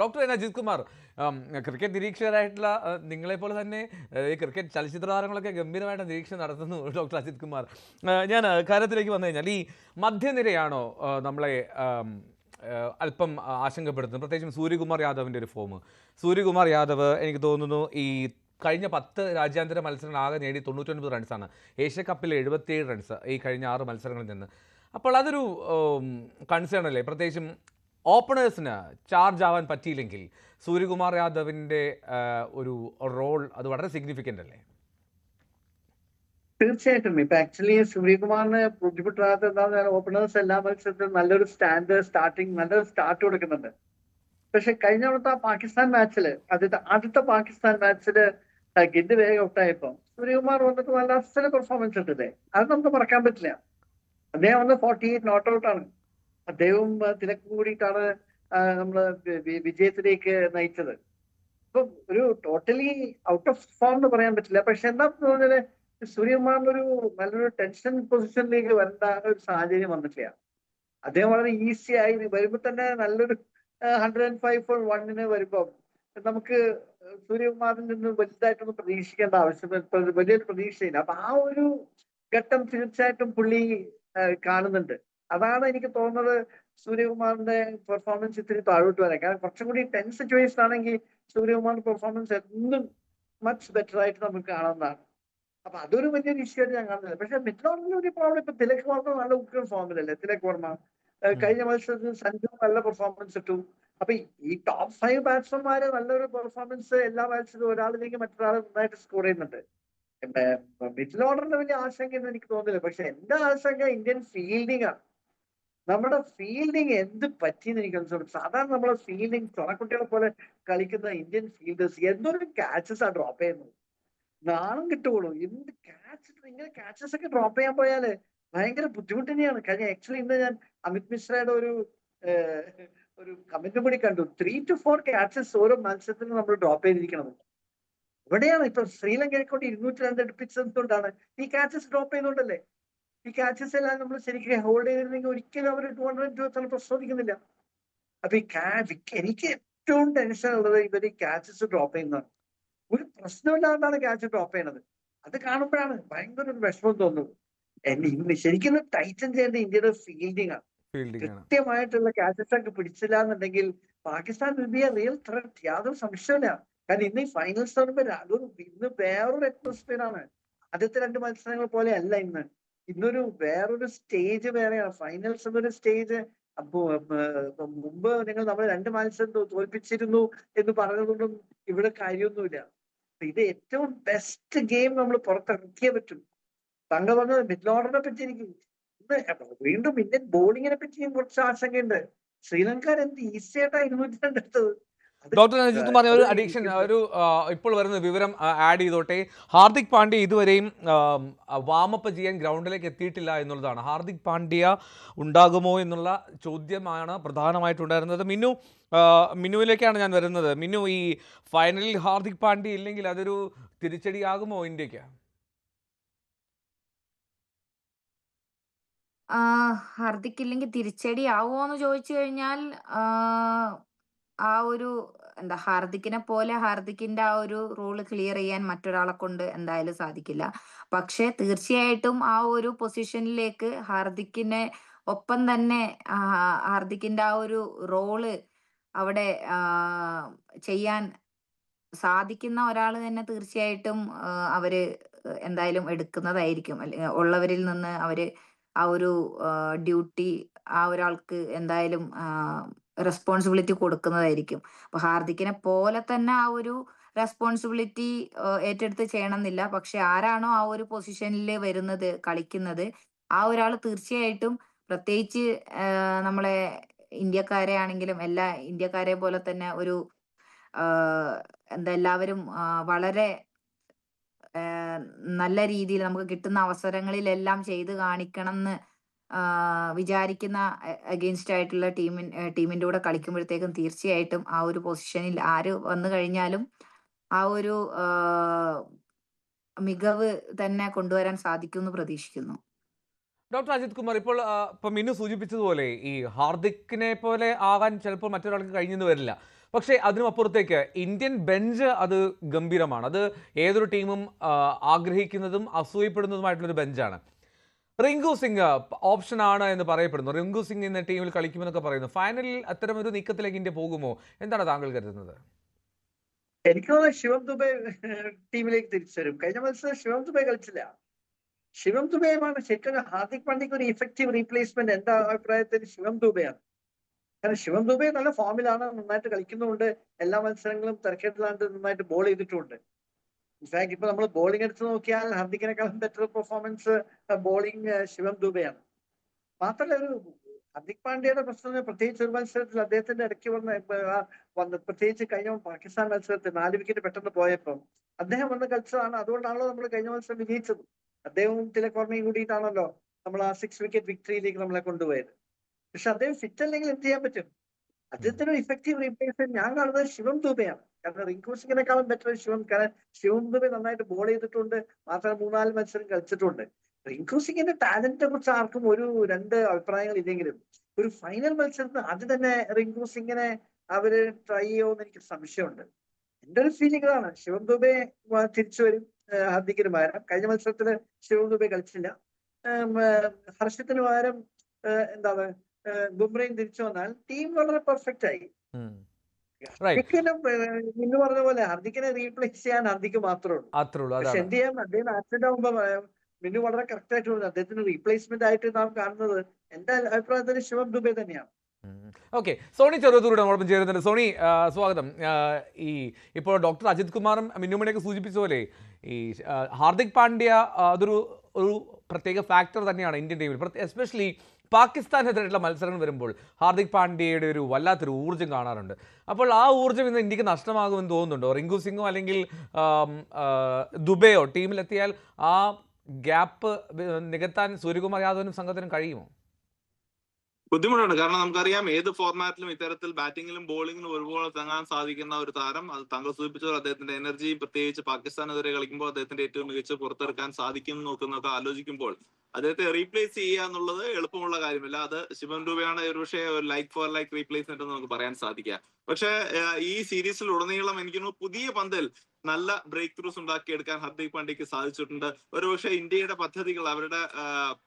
Doctor N Ajith Kumar, cricket നിരീക്ഷകരായിട്ടുള്ള നിങ്ങളെപ്പോലെ തന്നെ ഈ ക്രിക്കറ്റ് ചലച്ചിത്ര താരങ്ങളൊക്കെ ഗംഭീരമായിട്ട് നിരീക്ഷണം നടത്തുന്നു. ഡോക്ടർ അജിത് കുമാർ, ഞാൻ കാര്യത്തിലേക്ക് വന്നു കഴിഞ്ഞാൽ ഈ മധ്യനിരയാണോ നമ്മളെ അല്പം ആശങ്കപ്പെടുത്തുന്നത്? പ്രത്യേകിച്ചും സൂര്യകുമാർ യാദവിൻ്റെ ഒരു ഫോം. സൂര്യകുമാർ യാദവ് എനിക്ക് തോന്നുന്നു ഈ കഴിഞ്ഞ 10 രാജ്യാന്തര മത്സരങ്ങൾ ആകെ നേടി 99 റൺസാണ്. ഏഷ്യ കപ്പിൽ 77 റൺസ് ഈ കഴിഞ്ഞ 6 മത്സരങ്ങളിൽ നിന്ന്. അപ്പോൾ അതൊരു കൺസേൺ അല്ലേ? പ്രത്യേകിച്ചും ഓപ്പണേഴ്സിന് ചാർജ് ആവാൻ പറ്റിയില്ലെങ്കിൽ സൂര്യകുമാർ യാദവിൻ്റെ ഒരു റോൾ അത് വളരെ സിഗ്നിഫിക്കൻ്റ് അല്ലേ? തീർച്ചയായിട്ടും. ഇപ്പൊ ആക്ച്വലി സൂര്യകുമാറിന് ബുദ്ധിമുട്ടാത്ത എന്താ ഓപ്പണേഴ്സ് എല്ലാ മത്സരത്തിലും നല്ലൊരു നല്ലൊരു സ്റ്റാർട്ട് കൊടുക്കുന്നുണ്ട്. പക്ഷെ കഴിഞ്ഞ തവണത്തെ പാകിസ്ഥാൻ മാച്ചില് ആദ്യത്തെ പാകിസ്ഥാൻ മാച്ചില് ഗിഡ് വേഗം ഔട്ടായപ്പോ സൂര്യകുമാർ വന്നിട്ട് നല്ല അസല പെർഫോമൻസ് ഇട്ടില്ലേ, അത് നമുക്ക് മറക്കാൻ പറ്റില്ല. അദ്ദേഹം വന്ന് 48 നോട്ട് ഔട്ടാണ്. അദ്ദേഹവും തിലക്കും കൂടിയിട്ടാണ് നമ്മള് വിജയത്തിലേക്ക് നയിച്ചത്. ഇപ്പൊ ഒരു ടോട്ടലി ഔട്ട് ഓഫ് ഫോം എന്ന് പറയാൻ പറ്റില്ല. പക്ഷെ എന്താ പറഞ്ഞാല് സൂര്യകുമാറിന് നല്ലൊരു ടെൻഷൻ പൊസിഷനിലേക്ക് വരേണ്ട ഒരു സാഹചര്യം വന്നിട്ടില്ല. അദ്ദേഹം വളരെ ഈസി ആയി വരുമ്പോ തന്നെ നല്ലൊരു 105 for 1 വരുമ്പോ നമുക്ക് സൂര്യകുമാറിൽ നിന്ന് വലുതായിട്ടൊന്നും പ്രതീക്ഷിക്കേണ്ട ആവശ്യം, വലിയൊരു പ്രതീക്ഷയില്ല. അപ്പൊ ആ ഒരു ഘട്ടം തീർച്ചയായിട്ടും പുള്ളി കാണുന്നുണ്ട്. അതാണ് എനിക്ക് തോന്നുന്നത് സൂര്യകുമാറിന്റെ പെർഫോമൻസ് ഇത്തിരി താഴോട്ട് വരാൻ. കാരണം കുറച്ചും കൂടി ടെൻസ് സിറ്റുവേഷൻ ആണെങ്കിൽ സൂര്യകുമാറിന്റെ പെർഫോമൻസ് എന്നും മച്ച് ബെറ്റർ ആയിട്ട് നമുക്ക് കാണുന്നതാണ്. അപ്പൊ അതൊരു വലിയൊരു ഇഷ്യൂ ആയിട്ട് ഞാൻ കാണുന്നില്ല. പക്ഷെ മിഡ് ഓർഡറിൽ ഒരു പ്രോബ്ലം, ഇപ്പൊ തിലക് വർമ്മ നല്ല ഉഗ്രൻ ഫോമിലല്ലേ തിലക് വർമ്മ. കഴിഞ്ഞ മത്സരത്തിൽ സഞ്ജു നല്ല പെർഫോമൻസ് ഇട്ടു. അപ്പൊ ഈ ടോപ്പ് 5 ബാറ്റ്സ്മാൻമാര് നല്ലൊരു പെർഫോമൻസ് എല്ലാ മാച്ചിലും ഒരാളിലേക്ക് മറ്റൊരാൾ നന്നായിട്ട് സ്കോർ ചെയ്യുന്നുണ്ട്. മിഡിൽ ഓർഡറിന് വലിയ ആശങ്കയൊന്നും എനിക്ക് തോന്നുന്നില്ല. പക്ഷെ എന്റെ ആശങ്ക ഇന്ത്യൻ ഫീൽഡിംഗ് ആണ്. നമ്മുടെ ഫീൽഡിങ് എന്ത് പറ്റിയെന്ന് എനിക്ക് മനസ്സിലാവും. സാധാരണ നമ്മളെ ഫീൽഡിങ് ചൊണക്കുട്ടികളെ പോലെ കളിക്കുന്ന ഇന്ത്യൻ ഫീൽഡേഴ്സ് എന്തൊരു ക്യാച്ചസ് ആ ഡ്രോപ്പ് ചെയ്യുന്നത്. നാണം കിട്ടുള്ളൂ. എന്ത് ഇങ്ങനെ ക്യാച്ചസ് ഒക്കെ ഡ്രോപ്പ് ചെയ്യാൻ പോയാല് ഭയങ്കര ബുദ്ധിമുട്ട് തന്നെയാണ്. കഴിഞ്ഞ ആക്ച്വലി ഇന്ന് ഞാൻ അമിത് മിശ്രയുടെ ഒരു കമന്റ് കൂടി കണ്ടു. 3 to 4 ക്യാച്ചസ് ഓരോ മത്സരത്തിലും നമ്മൾ ഡ്രോപ്പ് ചെയ്തിരിക്കണം. ഇവിടെയാണ് ഇപ്പൊ ശ്രീലങ്കയെ കൊണ്ട് 202 അടുപ്പിച്ചതുകൊണ്ടാണ് ഈ ക്യാച്ചസ് ഡ്രോപ്പ് ചെയ്യുന്നുണ്ടല്ലേ. ഈ ക്യാച്ചസ് എല്ലാം നമ്മൾ ശരിക്കും ഹോൾഡ് ചെയ്തിരുന്നെങ്കിൽ ഒരിക്കലും അവർ 220 പ്രശ്നമിക്കുന്നില്ല. അപ്പൊ എനിക്ക് ഏറ്റവും ടെൻഷൻ ഉള്ളത് ഇവർ ഈ ക്യാച്ചസ് ഡ്രോപ്പ് ചെയ്യുന്നതാണ്. ഒരു പ്രശ്നമില്ലാണ്ടാണ് ക്യാച്ച് ഡ്രോപ്പ് ചെയ്യണത്. അത് കാണുമ്പോഴാണ് ഭയങ്കര ഒരു വിഷമം തോന്നുന്നത്. ശരിക്കും ടൈറ്റൻ ചെയ്യേണ്ട ഇന്ത്യയുടെ ഫീൽഡിംഗ് ആണ്. കൃത്യമായിട്ടുള്ള ക്യാച്ചസ് ഒക്കെ പിടിച്ചില്ല എന്നുണ്ടെങ്കിൽ Pakistan will be A real threat, യാതൊരു സംശയമില്ല. കാരണം ഇന്ന് ഈ ഫൈനൽസ് പറയുമ്പോൾ ഇന്ന് വേറൊരു അറ്റ്മോസ്ഫിയർ ആണ്. ആദ്യത്തെ 2 മത്സരങ്ങൾ പോലെ അല്ല ഇന്ന്. വേറൊരു സ്റ്റേജ് വേറെയാണ്. ഫൈനൽസ് എന്നൊരു സ്റ്റേജ്. അപ്പോ മുമ്പ് നമ്മൾ 2 മത്സരം തോൽപ്പിച്ചിരുന്നു എന്ന് പറഞ്ഞതുകൊണ്ടും ഇവിടെ കാര്യമൊന്നുമില്ല. ഇത് ഏറ്റവും ബെസ്റ്റ് ഗെയിം നമ്മൾ പുറത്തിറക്കിയേ പറ്റും. താങ്കൾ പറഞ്ഞത് മിഡിൽ ഓർഡറിനെ പറ്റി എനിക്ക് വീണ്ടും ഇന്ത്യൻ ബോളിങ്ങിനെ പറ്റിയും കുറച്ച് ആശങ്കയുണ്ട്. ശ്രീലങ്ക എന്ത് ഈസി ആയിട്ടാ 202 എടുത്തത്. ഡോക്ടർ അജിത് കുമാർ, ഒരു അഡീഷൻ, ഇപ്പോൾ വരുന്ന വിവരം ആഡ് ചെയ്തോട്ടെ. ഹാർദിക് പാണ്ഡ്യ ഇതുവരെയും വാമപ്പ് ചെയ്യാൻ ഗ്രൗണ്ടിലേക്ക് എത്തിയിട്ടില്ല എന്നുള്ളതാണ്. ഹാർദിക് പാണ്ഡ്യ ഉണ്ടാകുമോ എന്നുള്ള ചോദ്യമാണ് പ്രധാനമായിട്ടുണ്ടായിരുന്നത്. മിന്നുവിലേക്കാണ് ഞാൻ വരുന്നത്. മിന്നു, ഈ ഫൈനലിൽ ഹാർദിക് പാണ്ഡ്യ ഇല്ലെങ്കിൽ അതൊരു തിരിച്ചടിയാകുമോ ഇന്ത്യക്ക്? ഹാർദിക് ഇല്ലെങ്കിൽ തിരിച്ചടി ആവുമോന്ന് ചോദിച്ചു കഴിഞ്ഞാൽ ആ ഒരു ഹാർദിക്കിനെ പോലെ ഹാർദിക്കിന്റെ ആ ഒരു റോള് ക്ലിയർ ചെയ്യാൻ മറ്റൊരാളെ കൊണ്ട് എന്തായാലും സാധിക്കില്ല. പക്ഷെ തീർച്ചയായിട്ടും ആ ഒരു പൊസിഷനിലേക്ക് ഹാർദിക്കിനെ ഒപ്പം തന്നെ ഹാർദിക്കിന്റെ ആ ഒരു റോള് അവിടെ ചെയ്യാൻ സാധിക്കുന്ന ഒരാൾ തന്നെ തീർച്ചയായിട്ടും അവര് എന്തായാലും എടുക്കുന്നതായിരിക്കും. അല്ലെങ്കിൽ ഉള്ളവരിൽ നിന്ന് അവര് ആ ഒരു ഡ്യൂട്ടി ആ ഒരാൾക്ക് എന്തായാലും റെസ്പോൺസിബിലിറ്റി കൊടുക്കുന്നതായിരിക്കും. അപ്പൊ ഹാർദിക്കിനെ പോലെ തന്നെ ആ ഒരു റെസ്പോൺസിബിലിറ്റി ഏറ്റെടുത്ത് ചെയ്യണമെന്നില്ല. പക്ഷെ ആരാണോ ആ ഒരു പൊസിഷനിൽ വരുന്നത്, കളിക്കുന്നത്, ആ ഒരാൾ തീർച്ചയായിട്ടും, പ്രത്യേകിച്ച് നമ്മളെ ഇന്ത്യക്കാരെ ആണെങ്കിലും എല്ലാ ഇന്ത്യക്കാരെ പോലെ തന്നെ ഒരു എല്ലാവരും വളരെ നല്ല രീതിയിൽ നമുക്ക് കിട്ടുന്ന അവസരങ്ങളിലെല്ലാം ചെയ്ത് കാണിക്കണം എന്ന് വിചാരിക്കുന്ന അഗെയിൻസ്റ്റ് ആയിട്ടുള്ള ടീമിന്റെ കൂടെ കളിക്കുമ്പോഴത്തേക്കും തീർച്ചയായിട്ടും ആ ഒരു പൊസിഷനിൽ ആര് വന്നു കഴിഞ്ഞാലും ആ ഒരു മികവ് തന്നെ കൊണ്ടുവരാൻ സാധിക്കുമെന്ന് പ്രതീക്ഷിക്കുന്നു. ഡോക്ടർ അജിത് കുമാർ, ഇപ്പോൾ മിന്നു സൂചിപ്പിച്ചതുപോലെ ഈ ഹാർദിക്കിനെ പോലെ ആകാൻ ചിലപ്പോൾ മറ്റൊരാൾക്ക് കഴിഞ്ഞെന്ന് വരില്ല. പക്ഷേ അതിനും അപ്പുറത്തേക്ക് ഇന്ത്യൻ ബെഞ്ച് അത് ഗംഭീരമാണ്. അത് ഏതൊരു ടീമും ആഗ്രഹിക്കുന്നതും അസൂയപ്പെടുന്നതുമായിട്ടുള്ളൊരു ബെഞ്ചാണ്. റിങ്കു സിംഗ് ഓപ്ഷനാണ് എന്ന് പറയപ്പെടുന്നു. റിങ്കു സിംഗ് എന്ന ടീമിൽ കളിക്കുമെന്നൊക്കെ പറയുന്നു. ഫൈനലിൽ അത്തരമൊരു നീക്കത്തിലേക്ക് ഇന്ത്യ പോകുമോ? എന്താണ് താങ്കൾ കരുതുന്നത്? എനിക്ക് തോന്നുന്നു ശിവം ദുബെ ടീമിലേക്ക് തിരിച്ചു വരും. കഴിഞ്ഞ മത്സരം ശിവം ദുബെ കളിച്ചില്ല. ശിവം ദുബെയുമാണ് ശരിക്കും ഹാർദിക് പാണ്ഡ്യക്ക് ഒരു ഇഫക്റ്റീവ് റീപ്ലേസ്മെന്റ് എന്റെ അഭിപ്രായത്തിൽ ശിവം ദുബെയാണ്. കാരണം ശിവം ദുബെ നല്ല ഫോമിലാണ്, നന്നായിട്ട് കളിക്കുന്നുണ്ട്, എല്ലാ മത്സരങ്ങളും തിരക്കേട്ടില്ലാണ്ട് നന്നായിട്ട് ബോൾ ചെയ്തിട്ടുമുണ്ട്. ഇൻഫാക്ട് ഇപ്പൊ നമ്മൾ ബോളിംഗ് എടുത്ത് നോക്കിയാൽ ഹാർദിക്കിനെക്കാളും ബെറ്റർ പെർഫോമൻസ് ബോളിംഗ് ശിവം ദുബെയാണ്. മാത്രമല്ല ഒരു ഹാർദിക് പാണ്ഡ്യയുടെ പ്രശ്നം പ്രത്യേകിച്ച് ഒരു മത്സരത്തിൽ അദ്ദേഹത്തിന്റെ ഇടയ്ക്ക് വന്ന് പ്രത്യേകിച്ച് കഴിഞ്ഞ പാകിസ്ഥാൻ മത്സരത്തിൽ 4 വിക്കറ്റ് പെട്ടെന്ന് പോയപ്പോൾ അദ്ദേഹം വന്ന് കളിച്ചതാണ്. അതുകൊണ്ടാണല്ലോ നമ്മൾ കഴിഞ്ഞ മത്സരം വിജയിച്ചത്. അദ്ദേഹവും തിലക് വർമ്മയും കൂടിയിട്ടാണല്ലോ നമ്മൾ ആ 6 വിക്കറ്റ് വിക്ടറിയിലേക്ക് നമ്മളെ കൊണ്ടുപോയത്. പക്ഷെ അദ്ദേഹം ഫിറ്റ് അല്ലെങ്കിൽ എന്ത് ചെയ്യാൻ പറ്റും? അദ്ദേഹത്തിന് ഒരു ഇഫക്റ്റീവ് റീപ്ലേസ്മെന്റ് ഞാൻ കാണുന്നത് ശിവം ദുബെയാണ്. കാരണം റിങ്കു സിംഗിനെക്കാളും ബെറ്റർ ശിവം ദുബെ നന്നായിട്ട് ബോൾ ചെയ്തിട്ടുണ്ട്, മാത്രമല്ല 3-4 മത്സരം കളിച്ചിട്ടുണ്ട്. റിങ്കു സിംഗിന്റെ ടാലന്റിനെ കുറിച്ച് ആർക്കും ഒരു 2 അഭിപ്രായങ്ങൾ ഇല്ലെങ്കിലും ഒരു ഫൈനൽ മത്സരത്തിൽ അത് തന്നെ റിങ്കു സിംഗിനെ അവര് ട്രൈ ചെയ്യുമെന്ന് എനിക്ക് സംശയമുണ്ട്. എന്റെ ഒരു ഫീലിംഗ് ഇതാണ്. ശിവം ദുബെ തിരിച്ചു വരും ഹാർദിക്കിന് പകരം. കഴിഞ്ഞ മത്സരത്തില് ശിവം ദുബെ കളിച്ചില്ല. ഹർഷത്തിന് പകരം എന്താണ് ബുംറയും തിരിച്ചു വന്നാൽ ടീം വളരെ പെർഫെക്റ്റ് ആയി. ഇന്ന് പറഞ്ഞ പോലെ ഹാർദിക്കിനെ റീപ്ലേസ് ചെയ്യാൻ ഹാർദിക്ക് മാത്രമേ ഉള്ളൂ. പക്ഷെ എന്ത് ചെയ്യാൻ, അദ്ദേഹം ആക്സിഡന്റ് ആകുമ്പോ മിന്നു വളരെ കറക്റ്റ് ആയിട്ട് പറഞ്ഞു. അദ്ദേഹത്തിന് റീപ്ലേസ്മെന്റ് ആയിട്ട് നാം കാണുന്നത് എന്റെ അഭിപ്രായത്തിൽ ശിവം ദുബെ തന്നെയാണ്. ഓക്കെ, സോണി ചെറുതൂരുടെ നമ്മളൊപ്പം ചേരുന്നുണ്ട്. സോണി, സ്വാഗതം. ഇപ്പോൾ ഡോക്ടർ അജിത് കുമാറും മിന്നുമണിയൊക്കെ സൂചിപ്പിച്ച പോലെ ഈ ഹാർദിക് പാണ്ഡ്യ അതൊരു പ്രത്യേക ഫാക്ടർ തന്നെയാണ് ഇന്ത്യൻ ടീമിൽ. എസ്പെഷ്യലി പാകിസ്ഥാനെതിരായിട്ടുള്ള മത്സരങ്ങൾ വരുമ്പോൾ ഹാർദിക് പാണ്ഡ്യയുടെ ഒരു വല്ലാത്തൊരു ഊർജ്ജം കാണാറുണ്ട്. അപ്പോൾ ആ ഊർജ്ജം ഇന്ന് ഇന്ത്യക്ക് നഷ്ടമാകുമെന്ന് തോന്നുന്നുണ്ടോ? റിങ്കു സിംഗോ അല്ലെങ്കിൽ ദുബെയോ ടീമിലെത്തിയാൽ ആ ഗ്യാപ്പ് നികത്താൻ സൂര്യകുമാർ യാദവിനും സംഘത്തിനും കഴിയുമോ? ബുദ്ധിമുട്ടാണ്. കാരണം നമുക്കറിയാം ഏത് ഫോർമാറ്റിലും ഇത്തരത്തിൽ ബാറ്റിങ്ങിലും ബോളിങ്ങിലും ഒരുപോലെ തങ്ങാൻ സാധിക്കുന്ന ഒരു താരം. അത് താങ്കൾ സൂചിപ്പിച്ചത് അദ്ദേഹത്തിന്റെ എനർജി, പ്രത്യേകിച്ച് പാകിസ്ഥാനെതിരെ കളിക്കുമ്പോൾ അദ്ദേഹത്തിന്റെ ഏറ്റവും മികച്ച പുറത്തെടുക്കാൻ സാധിക്കും നോക്കുന്നൊക്കെ ആലോചിക്കുമ്പോൾ അദ്ദേഹത്തെ റീപ്ലേസ് ചെയ്യുക എന്നുള്ളത് എളുപ്പമുള്ള കാര്യമല്ല. അത് ശിവം ദുബെയാണ് ഒരുപക്ഷെ ഒരു ലൈക്ക് ഫോർ ലൈക്ക് റീപ്ലേസ്മെന്റ് എന്ന് നമുക്ക് പറയാൻ സാധിക്കുക. പക്ഷെ ഈ സീരീസിൽ ഉടനീളം എനിക്ക് പുതിയ പന്തിൽ നല്ല ബ്രേക്ക് ത്രൂസ് ഉണ്ടാക്കിയെടുക്കാൻ ഹാർദിക് പാണ്ഡ്യക്ക് സാധിച്ചിട്ടുണ്ട്. ഒരുപക്ഷെ ഇന്ത്യയുടെ പദ്ധതികൾ, അവരുടെ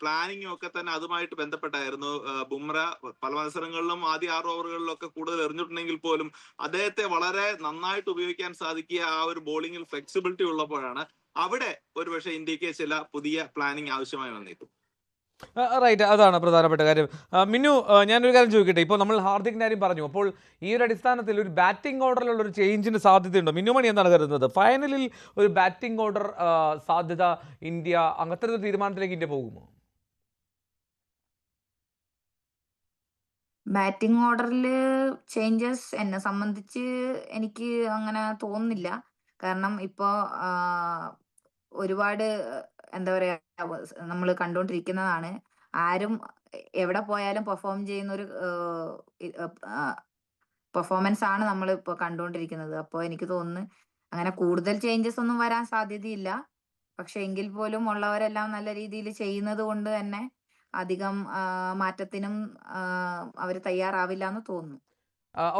പ്ലാനിങ്ങും ഒക്കെ തന്നെ അതുമായിട്ട് ബന്ധപ്പെട്ടായിരുന്നു. ബുംറ പല മത്സരങ്ങളിലും ആദ്യ 6 ഓവറുകളിലൊക്കെ കൂടുതൽ എറിഞ്ഞിട്ടുണ്ടെങ്കിൽ പോലും അദ്ദേഹത്തെ വളരെ നന്നായിട്ട് ഉപയോഗിക്കാൻ സാധിക്കുക ആ ഒരു ബോളിംഗിൽ ഫ്ലെക്സിബിലിറ്റി ഉള്ളപ്പോഴാണ് അവിടെ ഒരുപക്ഷെ ഇന്ത്യക്ക് ചില പുതിയ പ്ലാനിങ് ആവശ്യമായി വന്നേക്കും. റൈറ്റ്, അതാണ് പ്രധാനപ്പെട്ട കാര്യം. മിന്നു, ഞാനൊരു കാര്യം ചോദിക്കട്ടെ. ഇപ്പോൾ നമ്മൾ ഹാർദിക്കിൻ്റെ കാര്യം പറഞ്ഞു. അപ്പോൾ ഈ ഒരു അടിസ്ഥാനത്തിൽ ഒരു ബാറ്റിംഗ് ഓർഡറിലുള്ള ഒരു ചേഞ്ചിന് സാധ്യതയുണ്ടോ? മിന്നുമണി എന്താണ് കരുതുന്നത്? ഫൈനലിൽ ഒരു ബാറ്റിംഗ് ഓർഡർ സാധ്യത ഇന്ത്യ അങ്ങനത്തെ ഒരു തീരുമാനത്തിലേക്ക് ഇന്ത്യ പോകുമോ? ബാറ്റിംഗ് ഓർഡറിൽ ചേഞ്ചസ് എന്നെ സംബന്ധിച്ച് എനിക്ക് അങ്ങനെ തോന്നുന്നില്ല. കാരണം ഇപ്പോ ഒരുപാട് എന്താ പറയാ, നമ്മൾ കണ്ടുകൊണ്ടിരിക്കുന്നതാണ്. ആരും എവിടെ പോയാലും പെർഫോം ചെയ്യുന്ന ഒരു പെർഫോമൻസ് ആണ് നമ്മൾ ഇപ്പോൾ കണ്ടുകൊണ്ടിരിക്കുന്നത്. അപ്പോൾ എനിക്ക് തോന്നുന്നു അങ്ങനെ കൂടുതൽ ചേഞ്ചസ് ഒന്നും വരാൻ സാധ്യതയില്ല. പക്ഷെ എങ്കിൽ പോലും ഉള്ളവരെല്ലാം നല്ല രീതിയിൽ ചെയ്യുന്നത് കൊണ്ട് തന്നെ അധികം മാറ്റത്തിനും അവർ തയ്യാറാവില്ല എന്ന് തോന്നുന്നു.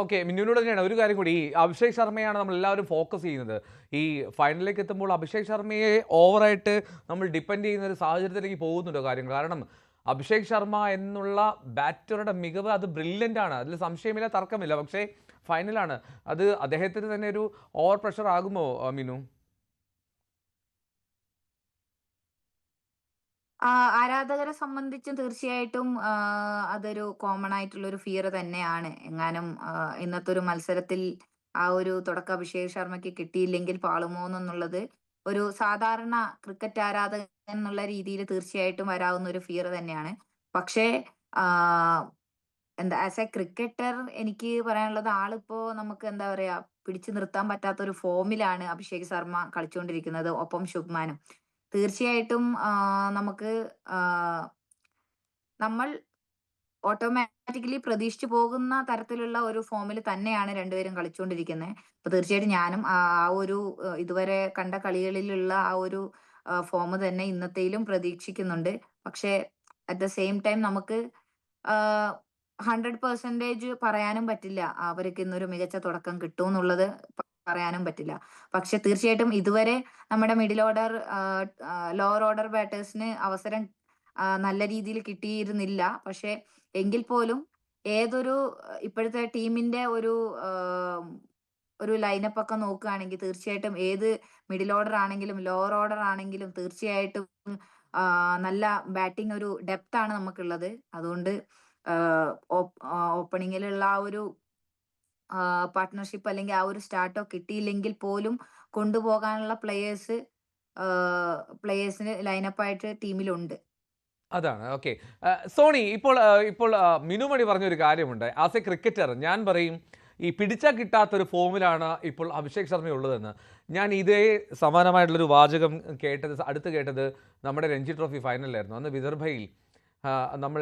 ഓക്കെ, മിന്നുവിനോട് തന്നെയാണ് ഒരു കാര്യം കൂടി. ഈ അഭിഷേക് ശർമ്മയാണ് നമ്മൾ എല്ലാവരും ഫോക്കസ് ചെയ്യുന്നത്. ഈ ഫൈനലിലേക്ക് എത്തുമ്പോൾ അഭിഷേക് ശർമ്മയെ ഓവറായിട്ട് നമ്മൾ ഡിപ്പെൻഡ് ചെയ്യുന്ന ഒരു സാഹചര്യത്തിലേക്ക് പോകുന്നുണ്ടോ കാര്യങ്ങൾ? കാരണം അഭിഷേക് ശർമ്മ എന്നുള്ള ബാറ്ററുടെ മികവ് അത് ബ്രില്യൻ്റ് ആണ്, അതിൽ സംശയമില്ല, തർക്കമില്ല. പക്ഷേ ഫൈനലാണ്, അത് അദ്ദേഹത്തിന് തന്നെ ഒരു ഓവർ പ്രഷർ ആകുമോ മിന്നു? ആരാധകരെ സംബന്ധിച്ചും തീർച്ചയായിട്ടും അതൊരു കോമൺ ആയിട്ടുള്ള ഒരു ഫിയർ തന്നെയാണ്. എങ്ങാനും ഇന്നത്തെ ഒരു മത്സരത്തിൽ ആ ഒരു തുടക്കം അഭിഷേക് ശർമ്മയ്ക്ക് കിട്ടിയില്ലെങ്കിൽ പാളുമോ എന്നുള്ളത് ഒരു സാധാരണ ക്രിക്കറ്റ് ആരാധകൻ എന്നുള്ള രീതിയിൽ തീർച്ചയായിട്ടും വരാവുന്ന ഒരു ഫിയർ തന്നെയാണ്. പക്ഷേ എന്താ, ആസ് എ ക്രിക്കറ്റർ എനിക്ക് പറയാനുള്ളത്, ആളിപ്പോ നമുക്ക് എന്താ പറയാ പിടിച്ചു നിർത്താൻ പറ്റാത്ത ഒരു ഫോമിലാണ് അഭിഷേക് ശർമ്മ കളിച്ചുകൊണ്ടിരിക്കുന്നത്, ഒപ്പം ശുഭ്മാനും. തീർച്ചയായിട്ടും നമുക്ക് നമ്മൾ ഓട്ടോമാറ്റിക്കലി പ്രതീക്ഷിച്ചു പോകുന്ന തരത്തിലുള്ള ഒരു ഫോമിൽ തന്നെയാണ് രണ്ടുപേരും കളിച്ചുകൊണ്ടിരിക്കുന്നത്. അപ്പൊ തീർച്ചയായിട്ടും ഞാനും ആ ഒരു ഇതുവരെ കണ്ട കളികളിലുള്ള ആ ഒരു ഫോം തന്നെ ഇന്നത്തെയിലും പ്രതീക്ഷിക്കുന്നുണ്ട്. പക്ഷെ അറ്റ് ദ സെയിം ടൈം നമുക്ക് 100% പറയാനും പറ്റില്ല അവർക്ക് ഇന്നൊരു മികച്ച തുടക്കം കിട്ടും എന്നുള്ളത് പറയാനും പറ്റില്ല. പക്ഷെ തീർച്ചയായിട്ടും ഇതുവരെ നമ്മുടെ മിഡിൽ ഓർഡർ ലോവർ ഓർഡർ ബാറ്റേഴ്സിന് അവസരം നല്ല രീതിയിൽ കിട്ടിയിരുന്നില്ല. പക്ഷെ എങ്കിൽ പോലും ഏതൊരു ഇപ്പോഴത്തെ ടീമിന്റെ ഒരു ലൈനപ്പ് ഒക്കെ നോക്കുകയാണെങ്കിൽ തീർച്ചയായിട്ടും ഏത് മിഡിൽ ഓർഡർ ആണെങ്കിലും ലോവർ ഓർഡർ ആണെങ്കിലും തീർച്ചയായിട്ടും നല്ല ബാറ്റിംഗ് ഒരു ഡെപ്ത് ആണ് നമുക്കുള്ളത്. അതുകൊണ്ട് ഓപ്പണിങ്ങിലുള്ള ആ ഒരു പാർട്ട്ണർഷിപ്പ് അല്ലെങ്കിൽ ആ ഒരു സ്റ്റാർട്ടോ കിട്ടിയില്ലെങ്കിൽ പോലും കൊണ്ടുപോകാനുള്ള പ്ലേയേഴ്സിന് ലൈനപ്പായിട്ട് ടീമിലുണ്ട്. അതാണ് ഓക്കെ. സോണി, ഇപ്പോൾ മിനുമണി പറഞ്ഞൊരു കാര്യമുണ്ട്. ആസ് എ ക്രിക്കറ്റർ ഞാൻ പറയും ഈ പിടിച്ചാൽ കിട്ടാത്തൊരു ഫോമിലാണ് ഇപ്പോൾ അഭിഷേക് ശർമ്മ ഉള്ളതെന്ന്. ഞാൻ ഇതേ സമാനമായിട്ടുള്ളൊരു വാചകം അടുത്ത് കേട്ടത് നമ്മുടെ രഞ്ജി ട്രോഫി ഫൈനലിലായിരുന്നു. അന്ന് വിദർഭയിൽ നമ്മൾ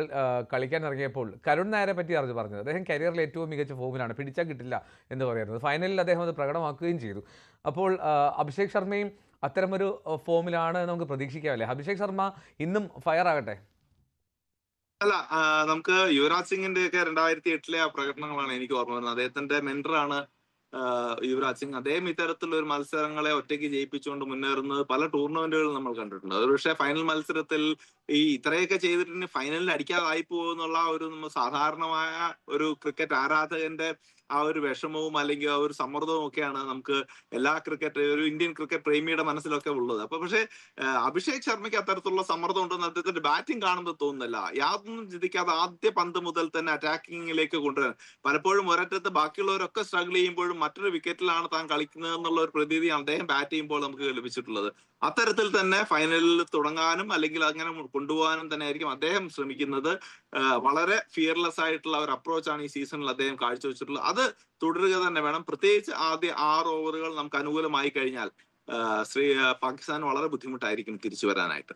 കളിക്കാൻ ഇറങ്ങിയപ്പോൾ കരുൺ നായരെ പറ്റി പറഞ്ഞത് അദ്ദേഹം കരിയറിൽ ഏറ്റവും മികച്ച ഫോമിലാണ്, പിടിച്ചാൽ കിട്ടില്ല എന്ന് പറയുന്നത്. ഫൈനലിൽ അദ്ദേഹം അത് പ്രകടമാക്കുകയും ചെയ്തു. അപ്പോൾ അഭിഷേക് ശർമ്മയും അത്തരമൊരു ഫോമിലാണ് നമുക്ക് പ്രതീക്ഷിക്കാമല്ലേ? അഭിഷേക് ശർമ്മ ഇന്നും ഫയർ ആകട്ടെ. അല്ല, നമുക്ക് യുവരാജ് സിംഗിന്റെ ഒക്കെ 2008 ആ പ്രകടനങ്ങളാണ് എനിക്ക് ഓർമ്മ വരുന്നത്. അദ്ദേഹത്തിന്റെ മെന്ററാണ് യുവരാജ് സിംഗ്. അദ്ദേഹം ഇത്തരത്തിലുള്ള ഒരു മത്സരങ്ങളെ ഒറ്റയ്ക്ക് ജയിപ്പിച്ചുകൊണ്ട് മുന്നേറുന്നത് പല ടൂർണമെന്റുകളിൽ നമ്മൾ കണ്ടിട്ടുണ്ട്. അത് പക്ഷേ ഫൈനൽ മത്സരത്തിൽ ഇത്രയൊക്കെ ചെയ്തിട്ട് ഫൈനലിൽ അടിക്കാതായി പോകുന്നുള്ള ഒരു സാധാരണമായ ഒരു ക്രിക്കറ്റ് ആരാധകന്റെ ആ ഒരു വിഷമവും അല്ലെങ്കിൽ ആ ഒരു സമ്മർദ്ദവും ഒക്കെയാണ് നമുക്ക് ഒരു ഇന്ത്യൻ ക്രിക്കറ്റ് പ്രേമിയുടെ മനസ്സിലൊക്കെ ഉള്ളത്. പക്ഷേ അഭിഷേക് ശർമ്മയ്ക്ക് അത്തരത്തിലുള്ള സമ്മർദ്ദം ഉണ്ടെന്ന് അദ്ദേഹത്തിന്റെ ബാറ്റിംഗ് കാണുമ്പോൾ തോന്നുന്നില്ല. യാതൊന്നും ചിന്തിക്കാതെ ആദ്യ പന്ത് മുതൽ തന്നെ അറ്റാക്കിങ്ങിലേക്ക് കൊണ്ടുവരാൻ, പലപ്പോഴും ഒരറ്റത്ത് ബാക്കിയുള്ളവരൊക്കെ സ്ട്രഗിൾ ചെയ്യുമ്പോഴും മറ്റൊരു വിക്കറ്റിലാണ് താൻ കളിക്കുന്നത് എന്നുള്ള ഒരു പ്രതീതിയാണ് അദ്ദേഹം ബാറ്റ് ചെയ്യുമ്പോൾ നമുക്ക് ലഭിച്ചിട്ടുള്ളത്. അത്തരത്തിൽ തന്നെ ഫൈനലിൽ തുടങ്ങാനും അല്ലെങ്കിൽ അങ്ങനെ കൊണ്ടുപോകാനും തന്നെ ആയിരിക്കും അദ്ദേഹം ശ്രമിക്കുന്നത്. വളരെ ഫിയർലെസ് ആയിട്ടുള്ള ഒരു അപ്രോച്ചാണ് ഈ സീസണിൽ അദ്ദേഹം കാഴ്ചവെച്ചിട്ടുള്ളത്. അത് തുടരുക തന്നെ വേണം. പ്രത്യേകിച്ച് ആദ്യ 6 ഓവറുകൾ നമുക്ക് അനുകൂലമായി കഴിഞ്ഞാൽ പാകിസ്ഥാൻ വളരെ ബുദ്ധിമുട്ടായിരിക്കും തിരിച്ചു വരാനായിട്ട്.